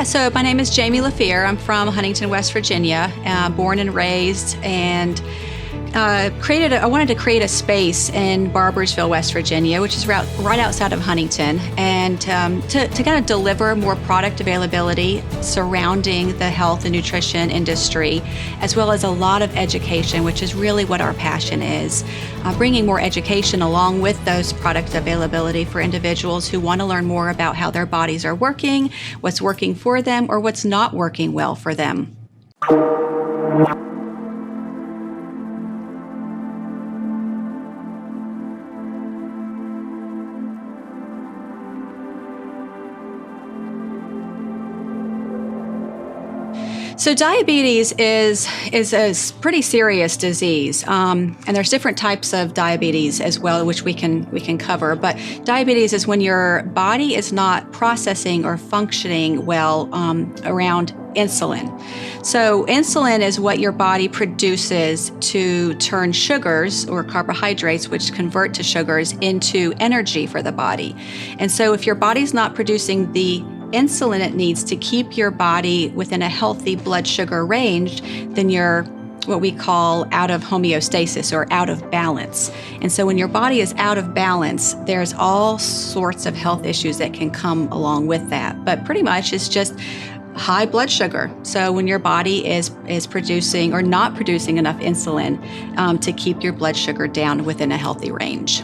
Yeah, so my name is Jamie LaFear. I'm from Huntington, West Virginia, born and raised, and I wanted to create a space in Barboursville, West Virginia, which is right outside of Huntington, and to kind of deliver more product availability surrounding the health and nutrition industry, as well as a lot of education, which is really what our passion is. Bringing more education along with those product availability for individuals who want to learn more about how their bodies are working, what's working for them, or what's not working well for them. So diabetes is a pretty serious disease, and there's different types of diabetes as well, which we can cover. But diabetes is when your body is not processing or functioning well around insulin. So insulin is what your body produces to turn sugars or carbohydrates, which convert to sugars, into energy for the body. And so if your body's not producing the insulin it needs to keep your body within a healthy blood sugar range, then you're what we call out of homeostasis or out of balance. And so when your body is out of balance, there's all sorts of health issues that can come along with that. But pretty much it's just high blood sugar. So when your body is producing or not producing enough insulin to keep your blood sugar down within a healthy range.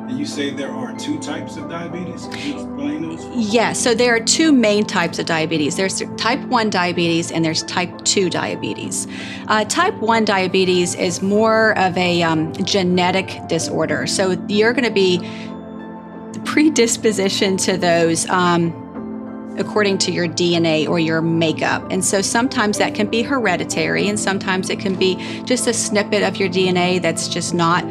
And you say there are two types of diabetes? Can you explain those? Yeah, so there are two main types of diabetes. There's type 1 diabetes and there's type 2 diabetes. Type 1 diabetes is more of a genetic disorder. So you're going to be predisposition to those according to your DNA or your makeup. And so sometimes that can be hereditary, and sometimes it can be just a snippet of your DNA that's just not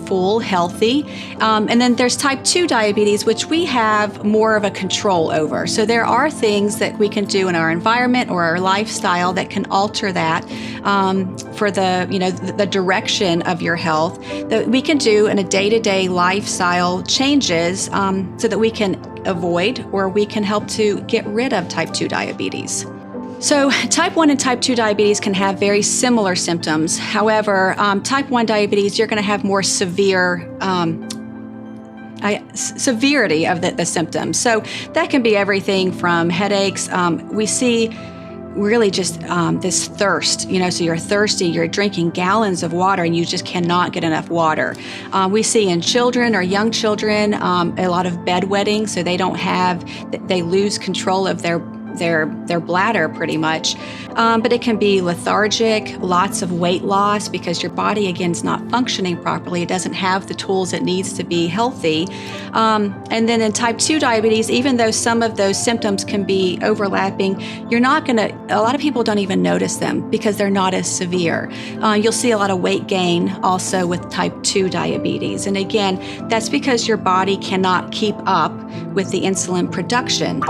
full, healthy. And then there's type 2 diabetes, which we have more of a control over. So there are things that we can do in our environment or our lifestyle that can alter that for the direction of your health that we can do in a day-to-day lifestyle changes so that we can avoid or we can help to get rid of type 2 diabetes. So type 1 and type 2 diabetes can have very similar symptoms. However, type 1 diabetes, you're going to have more severe severity of the symptoms. So that can be everything from headaches. We see really just this thirst, so you're thirsty, you're drinking gallons of water and you just cannot get enough water. We see in children or young children a lot of bedwetting, so they lose control of their bladder pretty much. But it can be lethargic, lots of weight loss because your body, again, is not functioning properly. It doesn't have the tools it needs to be healthy. And then in type 2 diabetes, even though some of those symptoms can be overlapping, a lot of people don't even notice them because they're not as severe. You'll see a lot of weight gain also with type 2 diabetes. And again, that's because your body cannot keep up with the insulin production.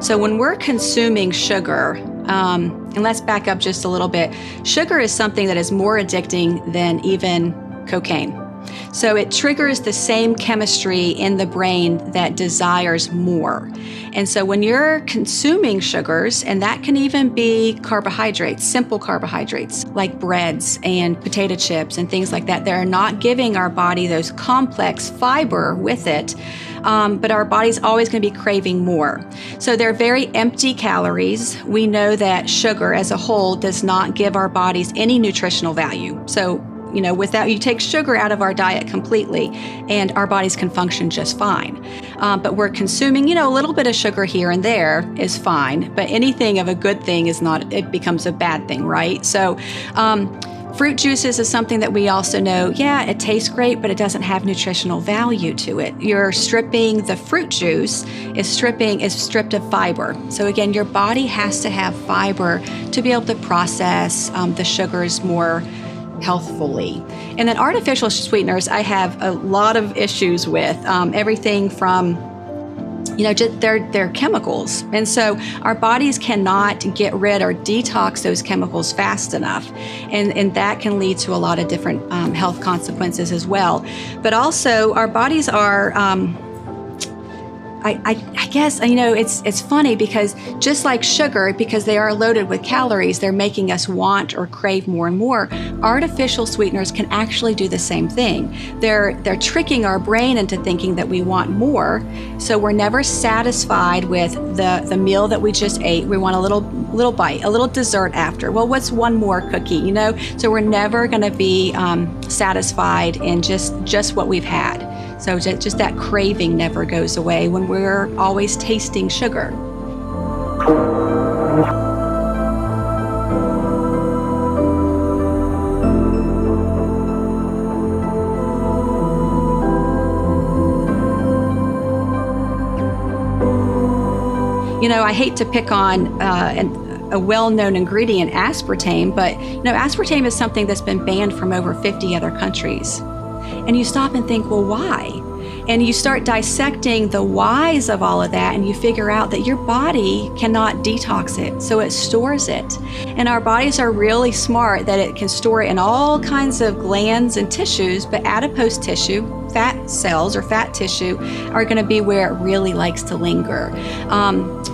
So when we're consuming sugar, and let's back up just a little bit, sugar is something that is more addicting than even cocaine. So it triggers the same chemistry in the brain that desires more. And so when you're consuming sugars, and that can even be carbohydrates, simple carbohydrates like breads and potato chips and things like that, they're not giving our body those complex fiber with it, but our body's always going to be craving more. So they're very empty calories. We know that sugar as a whole does not give our bodies any nutritional value. So without you take sugar out of our diet completely and our bodies can function just fine. But we're consuming, a little bit of sugar here and there is fine, but anything of a good thing it becomes a bad thing, right? So fruit juices is something that we also know, it tastes great, but it doesn't have nutritional value to it. You're stripping the fruit juice is stripped of fiber. So again, your body has to have fiber to be able to process the sugars more healthfully. And then artificial sweeteners, I have a lot of issues with. Everything from they're chemicals. And so our bodies cannot get rid or detox those chemicals fast enough. And that can lead to a lot of different health consequences as well. But also our bodies are, I guess, it's funny because just like sugar, because they are loaded with calories, they're making us want or crave more and more. Artificial sweeteners can actually do the same thing. They're tricking our brain into thinking that we want more. So we're never satisfied with the meal that we just ate. We want a little bite, a little dessert after. Well, what's one more cookie, So we're never going to be satisfied in just what we've had. So just that craving never goes away when we're always tasting sugar. I hate to pick on a well-known ingredient, aspartame, but aspartame is something that's been banned from over 50 other countries. And you stop and think, well, why? And you start dissecting the whys of all of that, and you figure out that your body cannot detox it, so it stores it. And our bodies are really smart that it can store it in all kinds of glands and tissues, but adipose tissue, fat cells or fat tissue, are going to be where it really likes to linger.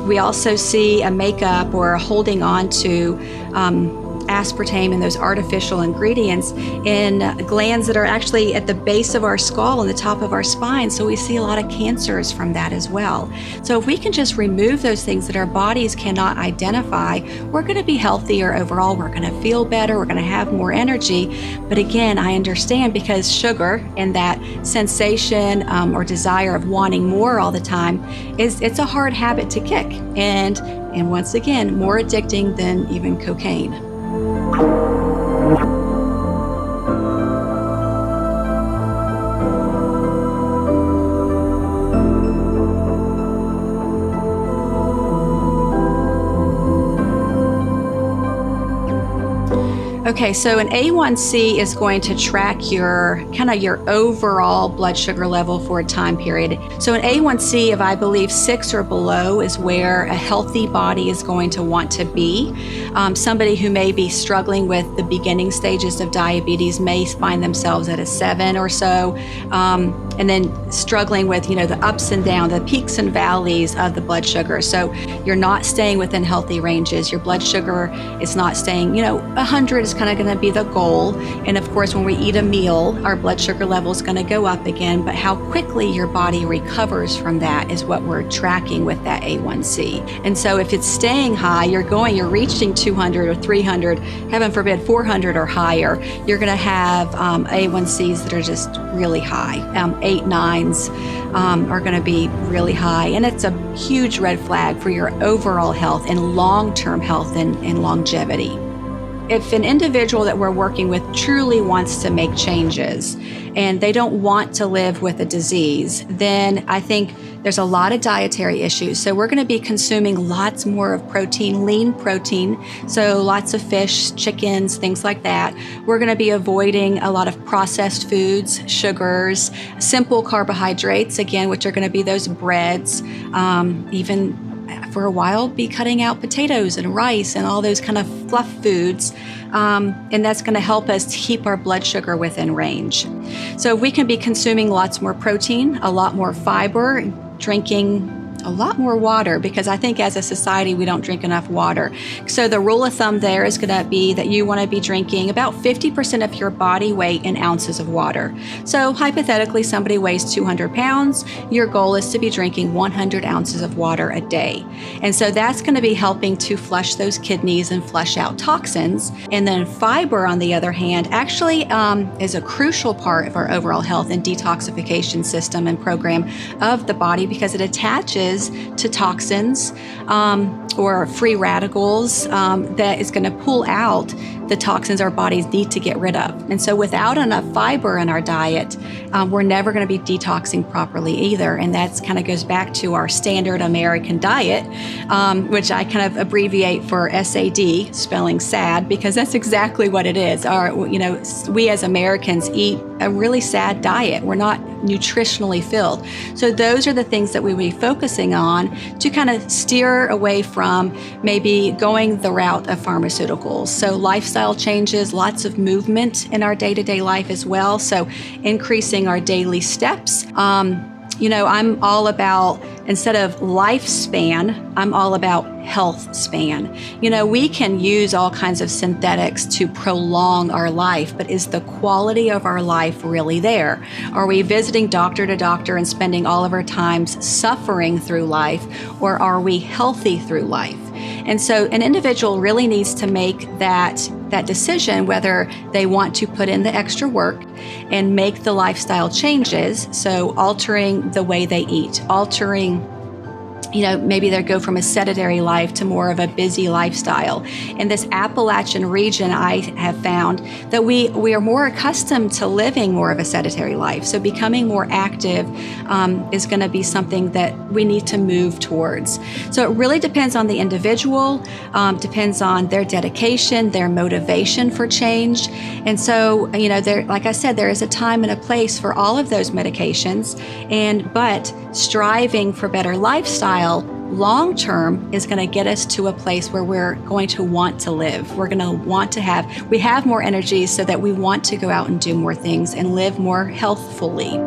We also see a makeup or holding on to aspartame and those artificial ingredients in glands that are actually at the base of our skull and the top of our spine. So we see a lot of cancers from that as well. So if we can just remove those things that our bodies cannot identify, we're going to be healthier overall. We're going to feel better. We're going to have more energy. But again, I understand, because sugar and that sensation or desire of wanting more all the time it's a hard habit to kick. And once again, more addicting than even cocaine. Okay, so an A1C is going to track your overall blood sugar level for a time period. So an A1C of, I believe, 6 or below is where a healthy body is going to want to be. Somebody who may be struggling with the beginning stages of diabetes may find themselves at a 7 or so, and then struggling with, the ups and downs, the peaks and valleys of the blood sugar. So you're not staying within healthy ranges. Your blood sugar is not staying, 100 is kind of going to be the goal. And of course, when we eat a meal, our blood sugar level is going to go up again. But how quickly your body recovers from that is what we're tracking with that A1C. And so if it's staying high, you're reaching 200 or 300, heaven forbid 400 or higher, you're going to have A1Cs that are just really high. 8, 9s are going to be really high. And it's a huge red flag for your overall health and long-term health and longevity. If an individual that we're working with truly wants to make changes and they don't want to live with a disease, then I think there's a lot of dietary issues. So we're going to be consuming lots more of protein, lean protein, so lots of fish, chickens, things like that. We're going to be avoiding a lot of processed foods, sugars, simple carbohydrates, again, which are going to be those breads, even for a while be cutting out potatoes and rice and all those kind of fluff foods. And that's going to help us keep our blood sugar within range. So if we can be consuming lots more protein, a lot more fiber, drinking a lot more water, because I think as a society we don't drink enough water. So the rule of thumb there is going to be that you want to be drinking about 50% of your body weight in ounces of water. So hypothetically, somebody weighs 200 pounds, your goal is to be drinking 100 ounces of water a day. And so that's going to be helping to flush those kidneys and flush out toxins. And then fiber, on the other hand, actually is a crucial part of our overall health and detoxification system and program of the body, because it attaches to toxins or free radicals that is going to pull out the toxins our bodies need to get rid of. And so without enough fiber in our diet, we're never going to be detoxing properly either. And that kind of goes back to our standard American diet, which I kind of abbreviate for SAD, spelling sad, because that's exactly what it is. We as Americans eat a really sad diet. We're not nutritionally filled. So those are the things that we will be focusing on to kind of steer away from maybe going the route of pharmaceuticals. So lifestyle changes, lots of movement in our day-to-day life as well. So increasing our daily steps. I'm all about, instead of lifespan, I'm all about health span. We can use all kinds of synthetics to prolong our life, but is the quality of our life really there? Are we visiting doctor to doctor and spending all of our times suffering through life, or are we healthy through life? And so an individual really needs to make that decision whether they want to put in the extra work and make the lifestyle changes. So altering the way they eat, altering, maybe they go from a sedentary life to more of a busy lifestyle. In this Appalachian region, I have found that we are more accustomed to living more of a sedentary life. So becoming more active is going to be something that we need to move towards. So it really depends on the individual, depends on their dedication, their motivation for change. And so, like I said, there is a time and a place for all of those medications, but striving for better lifestyle long term is going to get us to a place where we're going to want to live. We're going to want to have more energy so that we want to go out and do more things and live more healthfully.